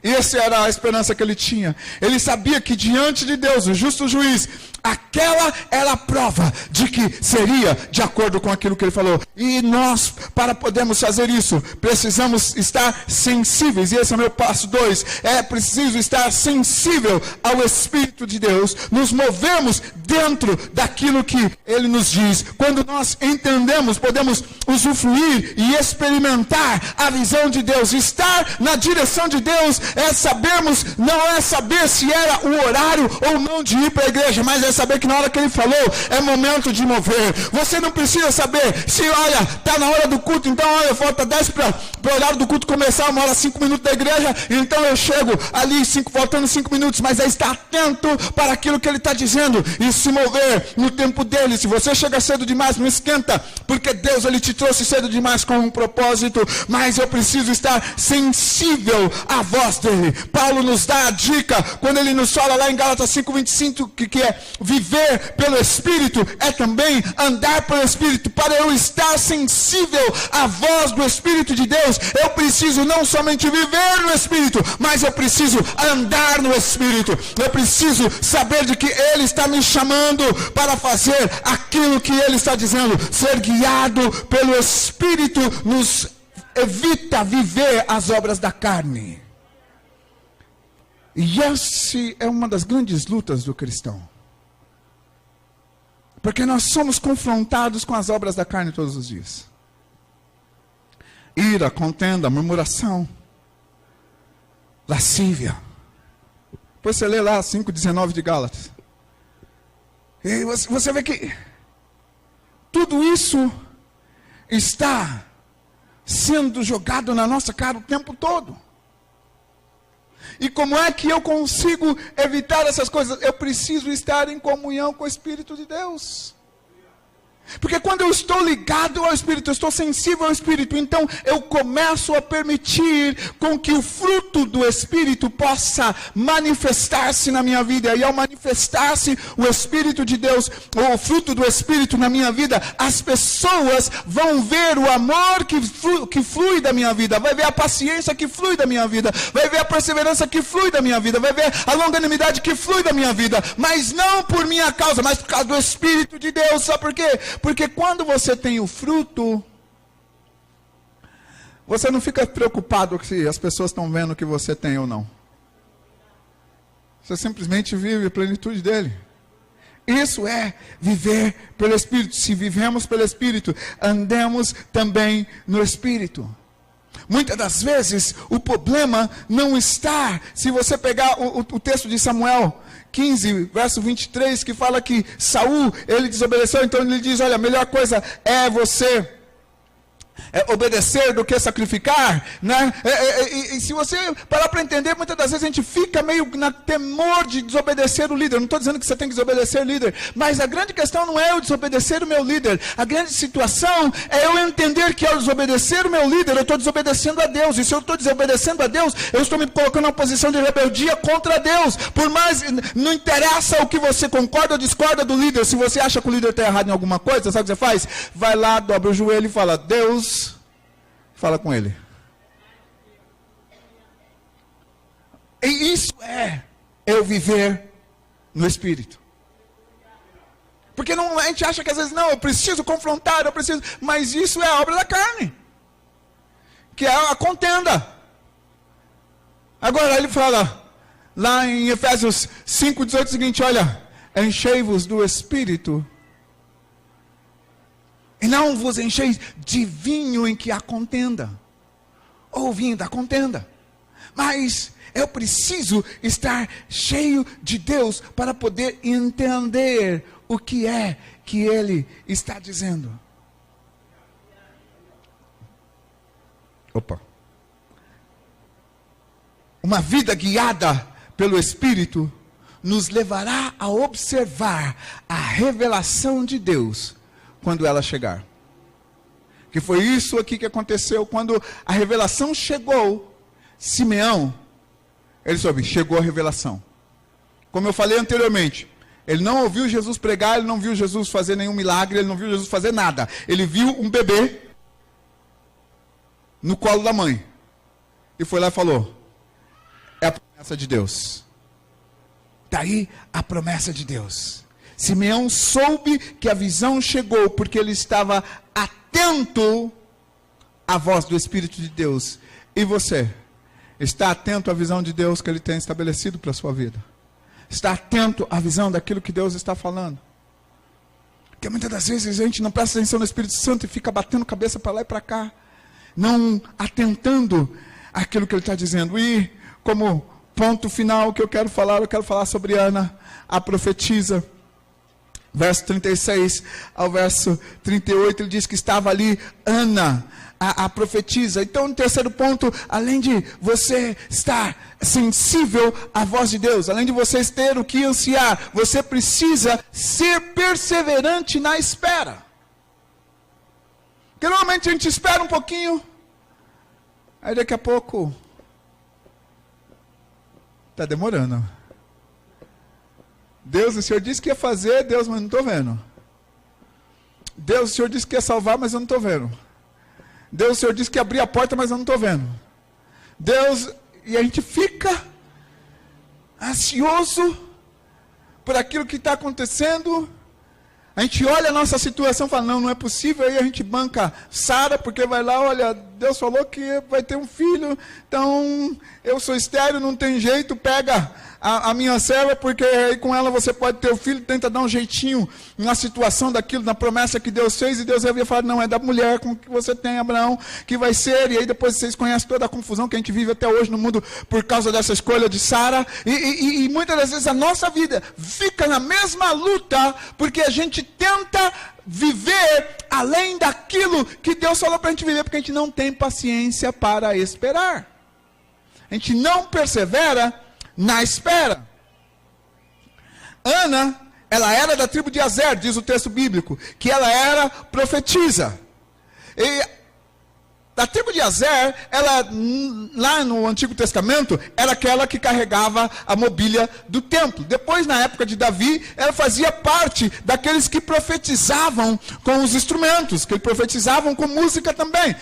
E essa era a esperança que ele tinha. Ele sabia que diante de Deus, o justo juiz, aquela era a prova de que seria de acordo com aquilo que ele falou. E nós, para podermos fazer isso, precisamos estar sensíveis. E esse é o meu passo 2. É preciso estar sensível ao Espírito de Deus. Nos movemos dentro daquilo que ele nos diz. Quando nós entendemos, podemos usufruir e experimentar a visão de Deus. Estar na direção de Deus é sabermos, não é saber se era o horário ou não de ir para a igreja, mas é saber que na hora que ele falou, é momento de mover. Você não precisa saber se, olha, está na hora do culto, então, olha, falta 10 para o horário do culto começar, 1h05 minutos da igreja, então eu chego ali, faltando 5 minutos, mas é estar atento para aquilo que ele está dizendo, e se mover no tempo dele. Se você chega cedo demais, não esquenta, porque Deus, ele te trouxe cedo demais com um propósito, mas eu preciso estar sensível à voz dele. Paulo nos dá a dica, quando ele nos fala lá em Gálatas 5:25, que é viver pelo Espírito, é também andar pelo Espírito. Para eu estar sensível à voz do Espírito de Deus, eu preciso não somente viver no Espírito, mas eu preciso andar no Espírito. Eu preciso saber de que ele está me chamando para fazer aquilo que ele está dizendo. Ser guiado pelo Espírito nos evita viver as obras da carne. E essa é uma das grandes lutas do cristão. Porque nós somos confrontados com as obras da carne todos os dias. Ira, contenda, murmuração, lascívia. Depois você lê lá 5:19 de Gálatas. E você vê que tudo isso está sendo jogado na nossa cara o tempo todo. E como é que eu consigo evitar essas coisas? Eu preciso estar em comunhão com o Espírito de Deus. Porque quando eu estou ligado ao Espírito, eu estou sensível ao Espírito, então eu começo a permitir com que o fruto do Espírito possa manifestar-se na minha vida. E ao manifestar-se o Espírito de Deus, ou o fruto do Espírito na minha vida, as pessoas vão ver o amor que flui da minha vida, vai ver a paciência que flui da minha vida, vai ver a perseverança que flui da minha vida, vai ver a longanimidade que flui da minha vida, mas não por minha causa, mas por causa do Espírito de Deus. Sabe por quê? Porque quando você tem o fruto, você não fica preocupado se as pessoas estão vendo que você tem ou não. Você simplesmente vive a plenitude dele. Isso é viver pelo Espírito. Se vivemos pelo Espírito, andemos também no Espírito. Muitas das vezes, o problema não está, se você pegar o texto de Samuel 15, verso 23, que fala que Saul, ele desobedeceu, então ele diz, olha, a melhor coisa é você obedecer do que sacrificar, né? E se você parar para entender, muitas das vezes a gente fica meio na temor de desobedecer o líder. Eu não estou dizendo que você tem que desobedecer o líder, mas a grande questão não é eu desobedecer o meu líder. A grande situação é eu entender que ao desobedecer o meu líder, eu estou desobedecendo a Deus. E se eu estou desobedecendo a Deus, eu estou me colocando numa posição de rebeldia contra Deus. Por mais, não interessa o que você concorda ou discorda do líder. Se você acha que o líder está errado em alguma coisa, sabe o que você faz? Vai lá, dobra o joelho e fala: Deus, fala com ele. E isso é eu viver no Espírito. Porque não, a gente acha que às vezes, não, eu preciso confrontar, eu preciso. Mas isso é a obra da carne, que é a contenda. Agora ele fala, lá em Efésios 5:18, o seguinte: olha, enchei-vos do Espírito, e não vos encheis de vinho em que há contenda, ou vinho da contenda. Mas eu preciso estar cheio de Deus para poder entender o que é que Ele está dizendo. Opa. Uma vida guiada pelo Espírito nos levará a observar a revelação de Deus quando ela chegar. Que foi isso aqui que aconteceu quando a revelação chegou. Simeão, ele soube, chegou a revelação. Como eu falei anteriormente, ele não ouviu Jesus pregar, ele não viu Jesus fazer nenhum milagre, ele não viu Jesus fazer nada. Ele viu um bebê no colo da mãe. E foi lá e falou: é a promessa de Deus. Daí a promessa de Deus. Simeão soube que a visão chegou porque ele estava atento à voz do Espírito de Deus. E você? Está atento à visão de Deus que Ele tem estabelecido para a sua vida? Está atento à visão daquilo que Deus está falando? Porque muitas das vezes a gente não presta atenção no Espírito Santo e fica batendo cabeça para lá e para cá, não atentando àquilo que Ele está dizendo. E como ponto final que eu quero falar sobre Ana, a profetisa. Verso 36 ao verso 38, ele diz que estava ali Ana, a profetisa. Então, no terceiro ponto, além de você estar sensível à voz de Deus, além de você ter o que ansiar, você precisa ser perseverante na espera. Porque normalmente a gente espera um pouquinho, aí daqui a pouco está demorando. Deus, o Senhor disse que ia fazer, Deus, mas não estou vendo. Deus, o Senhor disse que ia salvar, mas eu não estou vendo. Deus, o Senhor disse que ia abrir a porta, mas eu não estou vendo. Deus, e a gente fica ansioso por aquilo que está acontecendo. A gente olha a nossa situação e fala: não, não é possível. Aí a gente banca Sara, porque vai lá, olha, Deus falou que vai ter um filho, então eu sou estéril, não tem jeito, pega a minha serva, porque aí com ela você pode ter o filho, tenta dar um jeitinho na situação daquilo, na promessa que Deus fez, e Deus havia falado: não, é da mulher com que você tem, Abraão, que vai ser. E aí depois vocês conhecem toda a confusão que a gente vive até hoje no mundo por causa dessa escolha de Sara, e muitas das vezes a nossa vida fica na mesma luta, porque a gente tenta viver além daquilo que Deus falou para a gente viver, porque a gente não tem paciência para esperar. A gente não persevera na espera. Ana, ela era da tribo de Azer, diz o texto bíblico, que ela era profetisa. E da tribo de Azer, ela, lá no Antigo Testamento, era aquela que carregava a mobília do templo. Depois, na época de Davi, ela fazia parte daqueles que profetizavam com os instrumentos, que profetizavam com música também.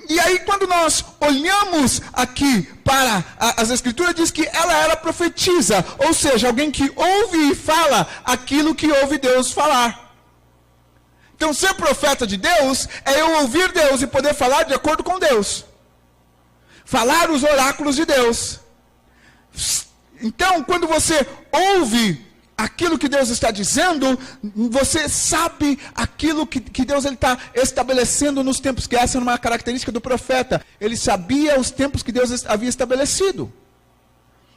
E aí, quando nós olhamos aqui para as Escrituras, diz que ela era profetisa, ou seja, alguém que ouve e fala aquilo que ouve Deus falar. Então, ser profeta de Deus é eu ouvir Deus e poder falar de acordo com Deus. Falar os oráculos de Deus. Então, quando você ouve aquilo que Deus está dizendo, você sabe aquilo que Deus está estabelecendo nos tempos, que essa é uma característica do profeta. Ele sabia os tempos que Deus havia estabelecido,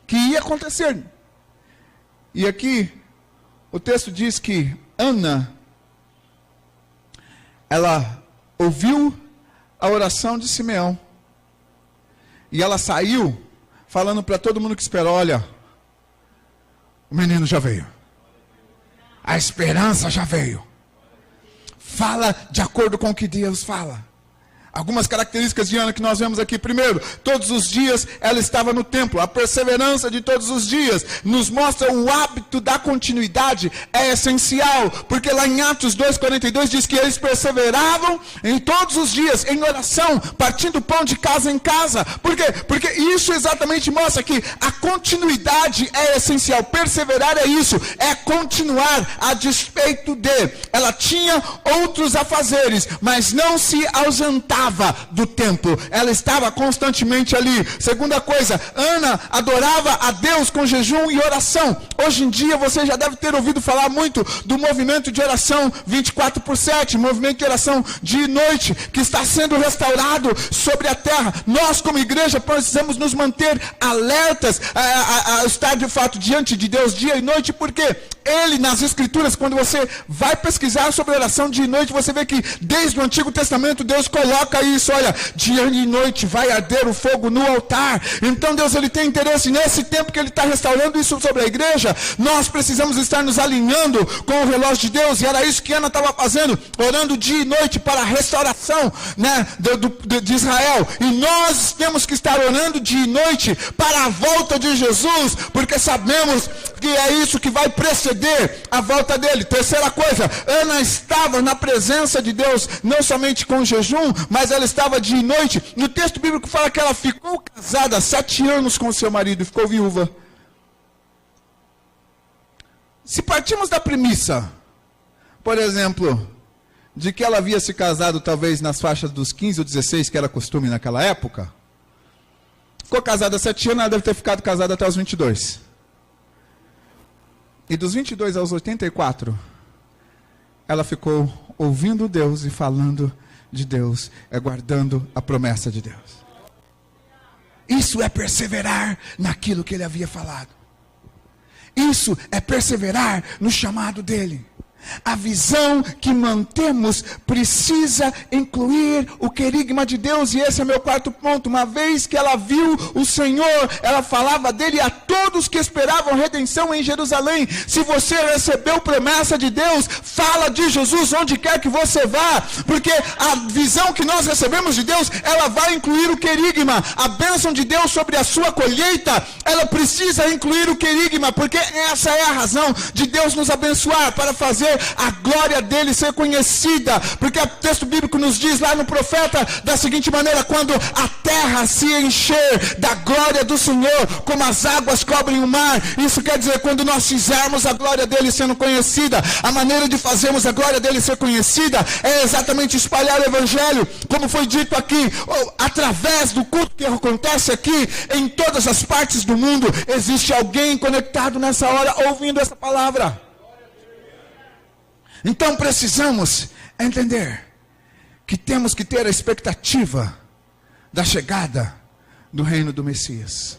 que ia acontecer. E aqui, o texto diz que Ana, ela ouviu a oração de Simeão. E ela saiu falando para todo mundo que esperou, olha, o menino já veio. A esperança já veio. Fala de acordo com o que Deus fala. Algumas características de Ana que nós vemos aqui. Primeiro, todos os dias ela estava no templo. A perseverança de todos os dias nos mostra o hábito da continuidade é essencial. Porque lá em Atos 2,42 diz que eles perseveravam em todos os dias, em oração, partindo pão de casa em casa. Por quê? Porque isso exatamente mostra que a continuidade é essencial. Perseverar é isso, é continuar a despeito de. Ela tinha outros afazeres, mas não se ausentava do templo, ela estava constantemente ali. Segunda coisa, Ana adorava a Deus com jejum e oração. Hoje em dia você já deve ter ouvido falar muito do movimento de oração 24/7, movimento de oração dia e noite, que está sendo restaurado sobre a terra. Nós como igreja precisamos nos manter alertas, a estar de fato diante de Deus dia e noite, porque Ele nas escrituras, quando você vai pesquisar sobre oração dia e noite, você vê que desde o Antigo Testamento Deus coloca isso, olha, dia e noite vai arder o fogo no altar. Então Deus, Ele tem interesse nesse tempo que Ele está restaurando isso sobre a igreja. Nós precisamos estar nos alinhando com o relógio de Deus, e era isso que Ana estava fazendo, orando dia e noite para a restauração, né, de Israel. E nós temos que estar orando dia e noite para a volta de Jesus, porque sabemos que é isso que vai preceder a volta dele. Terceira coisa, Ana estava na presença de Deus, não somente com jejum, mas ela estava dia e noite. No texto bíblico fala que ela ficou casada 7 anos com seu marido e ficou viúva. Se partimos da premissa, por exemplo, de que ela havia se casado talvez nas faixas dos 15 ou 16, que era costume naquela época, ficou casada 7 anos, ela deve ter ficado casada até os 22. E dos 22 aos 84, ela ficou ouvindo Deus e falando de Deus, guardando a promessa de Deus. Isso é perseverar naquilo que Ele havia falado. Isso é perseverar no chamado dEle. A visão que mantemos precisa incluir o querigma de Deus, e esse é meu quarto ponto. Uma vez que ela viu o Senhor, ela falava dele a todos que esperavam redenção em Jerusalém. Se você recebeu promessa de Deus, fala de Jesus onde quer que você vá, porque a visão que nós recebemos de Deus, ela vai incluir o querigma. A bênção de Deus sobre a sua colheita, ela precisa incluir o querigma, porque essa é a razão de Deus nos abençoar, para fazer a glória dele ser conhecida, porque o texto bíblico nos diz lá no profeta da seguinte maneira: quando a terra se encher da glória do Senhor, como as águas cobrem o mar. Isso quer dizer, quando nós fizermos a glória dele sendo conhecida, a maneira de fazermos a glória dele ser conhecida é exatamente espalhar o evangelho, como foi dito aqui, através do culto que acontece aqui, em todas as partes do mundo, existe alguém conectado nessa hora, ouvindo essa palavra. Então precisamos entender que temos que ter a expectativa da chegada do reino do Messias.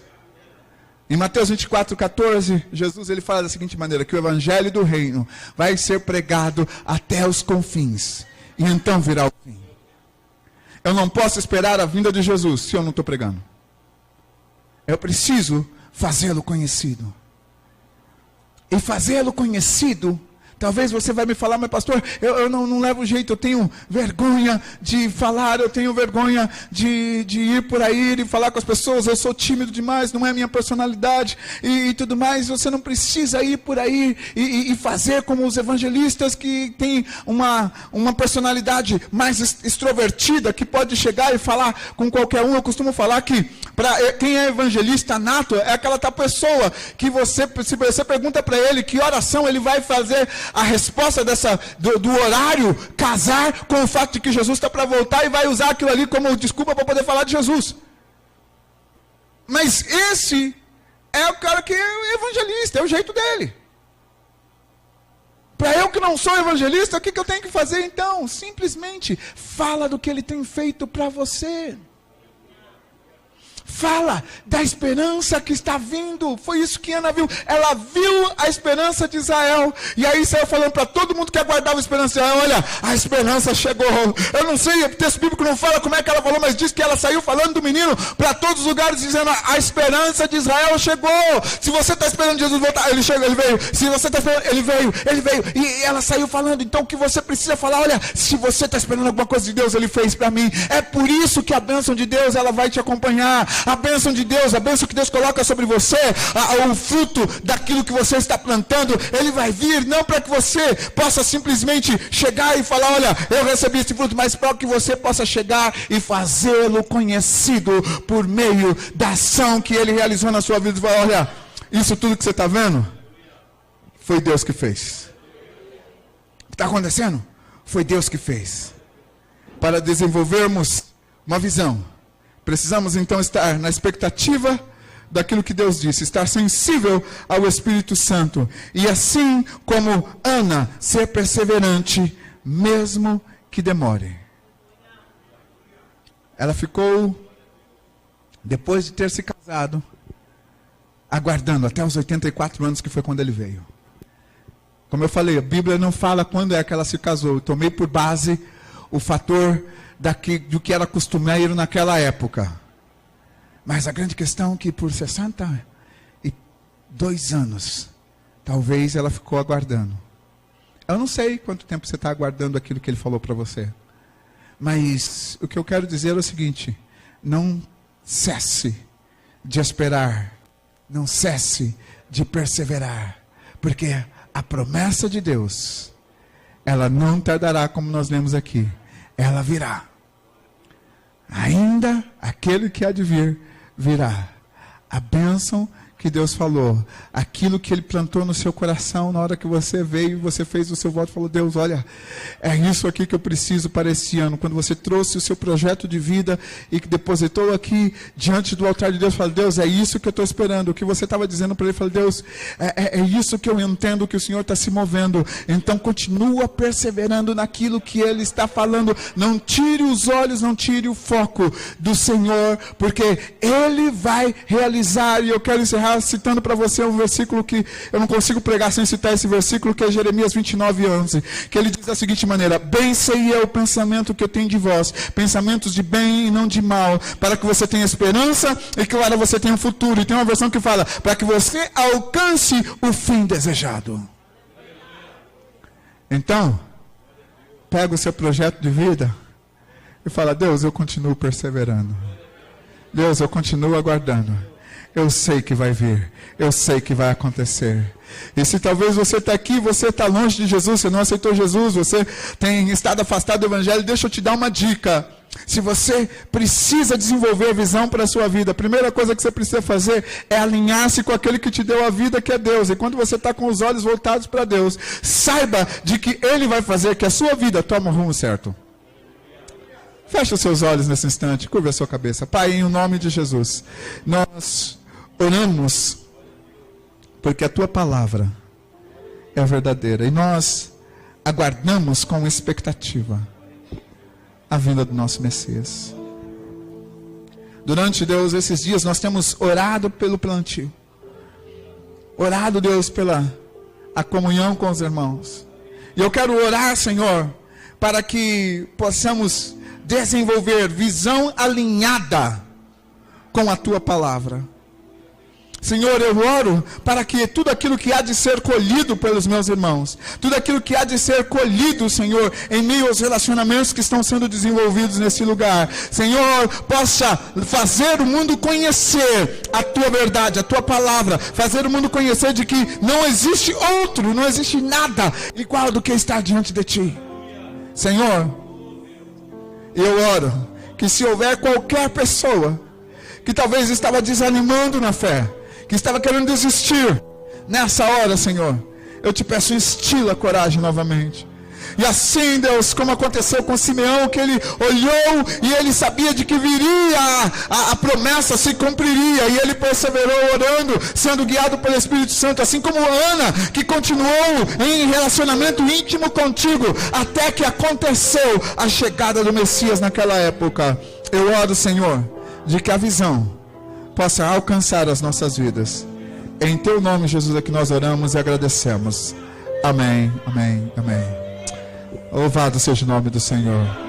Em Mateus 24:14, Jesus ele fala da seguinte maneira, que o evangelho do reino vai ser pregado até os confins, e então virá o fim. Eu não posso esperar a vinda de Jesus se eu não estou pregando. Eu preciso fazê-lo conhecido. E fazê-lo conhecido, talvez você vai me falar, mas pastor, eu não levo jeito, eu tenho vergonha de falar, eu tenho vergonha de ir por aí e falar com as pessoas, eu sou tímido demais, não é a minha personalidade e tudo mais. Você não precisa ir por aí e fazer como os evangelistas que têm uma personalidade mais extrovertida, que pode chegar e falar com qualquer um. Eu costumo falar que para quem é evangelista nato, é aquela tal pessoa que se você pergunta para ele que oração ele vai fazer, a resposta do horário casar com o fato de que Jesus está para voltar, e vai usar aquilo ali como desculpa para poder falar de Jesus. Mas esse é o cara que é evangelista, é o jeito dele. Para eu que não sou evangelista, o que eu tenho que fazer então? Simplesmente fala do que ele tem feito para você. fala da esperança que está vindo. Foi isso que Ana viu. Ela viu a esperança de Israel. E aí saiu falando para todo mundo que aguardava a esperança de Israel: olha, a esperança chegou. Eu não sei, o texto bíblico não fala como é que ela falou, mas diz que ela saiu falando do menino para todos os lugares, dizendo: a esperança de Israel chegou. Se você está esperando Jesus voltar, ele chegou, ele veio. Se você está esperando, ele veio. E ela saiu falando. Então o que você precisa falar: olha, se você está esperando alguma coisa de Deus, ele fez para mim. É por isso que a bênção de Deus, ela vai te acompanhar. A bênção de Deus, a bênção que Deus coloca sobre você, o fruto daquilo que você está plantando, ele vai vir, não para que você possa simplesmente chegar e falar: olha, eu recebi esse fruto, mas para que você possa chegar e fazê-lo conhecido por meio da ação que ele realizou na sua vida. Olha, isso tudo que você está vendo, foi Deus que fez. O que está acontecendo? Foi Deus que fez. Para desenvolvermos uma visão, precisamos então estar na expectativa daquilo que Deus disse, estar sensível ao Espírito Santo. E assim como Ana, ser perseverante, mesmo que demore. Ela ficou, depois de ter se casado, aguardando até os 84 anos, que foi quando ele veio. Como eu falei, a Bíblia não fala quando é que ela se casou. Eu tomei por base o fator do que era costumeiro naquela época. Mas a grande questão é que por 62 anos, talvez ela ficou aguardando. Eu não sei quanto tempo você está aguardando aquilo que ele falou para você. Mas o que eu quero dizer é o seguinte: não cesse de esperar. Não cesse de perseverar. Porque a promessa de Deus, ela não tardará, como nós lemos aqui. Ela virá. Ainda aquele que há de vir, virá. A bênção que Deus falou, aquilo que Ele plantou no seu coração na hora que você veio, você fez o seu voto e falou: Deus, olha, é isso aqui que eu preciso para esse ano. Quando você trouxe o seu projeto de vida e que depositou aqui diante do altar de Deus, fala: Deus, é isso que eu estou esperando. O que você estava dizendo para Ele, fala: Deus, é isso que eu entendo que o Senhor está se movendo. Então continua perseverando naquilo que Ele está falando. Não tire os olhos, não tire o foco do Senhor, porque Ele vai realizar. E eu quero encerrar citando para você um versículo que eu não consigo pregar sem citar esse versículo, que é Jeremias 29:11, que ele diz da seguinte maneira: bem sei eu o pensamento que eu tenho de vós, pensamentos de bem e não de mal, para que você tenha esperança e que agora você tenha um futuro. E tem uma versão que fala: para que você alcance o fim desejado. Então, pega o seu projeto de vida e fala: Deus, eu continuo perseverando. Deus, eu continuo aguardando. Eu sei que vai vir. Eu sei que vai acontecer. E se talvez você está aqui, você está longe de Jesus, você não aceitou Jesus, você tem estado afastado do Evangelho, deixa eu te dar uma dica. Se você precisa desenvolver visão para a sua vida, a primeira coisa que você precisa fazer é alinhar-se com aquele que te deu a vida, que é Deus. E quando você está com os olhos voltados para Deus, saiba de que Ele vai fazer que a sua vida tome o rumo certo. Feche os seus olhos nesse instante, curva a sua cabeça. Pai, em nome de Jesus, nós oramos porque a Tua palavra é verdadeira. E nós aguardamos com expectativa a vinda do nosso Messias. Durante, Deus, esses dias nós temos orado pelo plantio. Orado, Deus, pela a comunhão com os irmãos. E eu quero orar, Senhor, para que possamos desenvolver visão alinhada com a Tua palavra. Senhor, eu oro para que tudo aquilo que há de ser colhido pelos meus irmãos, tudo aquilo que há de ser colhido, Senhor, em meio aos relacionamentos que estão sendo desenvolvidos nesse lugar, Senhor, possa fazer o mundo conhecer a Tua verdade, a Tua palavra, fazer o mundo conhecer de que não existe outro, não existe nada igual do que está diante de Ti. Senhor, eu oro que se houver qualquer pessoa que talvez estava desanimando na fé, que estava querendo desistir, nessa hora, Senhor, eu te peço, instila a coragem novamente. E assim, Deus, como aconteceu com Simeão, que ele olhou e ele sabia de que viria, a promessa se cumpriria, e ele perseverou orando, sendo guiado pelo Espírito Santo, assim como Ana, que continuou em relacionamento íntimo contigo, até que aconteceu a chegada do Messias naquela época. Eu oro, Senhor, de que a visão possa alcançar as nossas vidas. Em teu nome, Jesus, é que nós oramos e agradecemos. Amém, amém, amém. Louvado seja o nome do Senhor.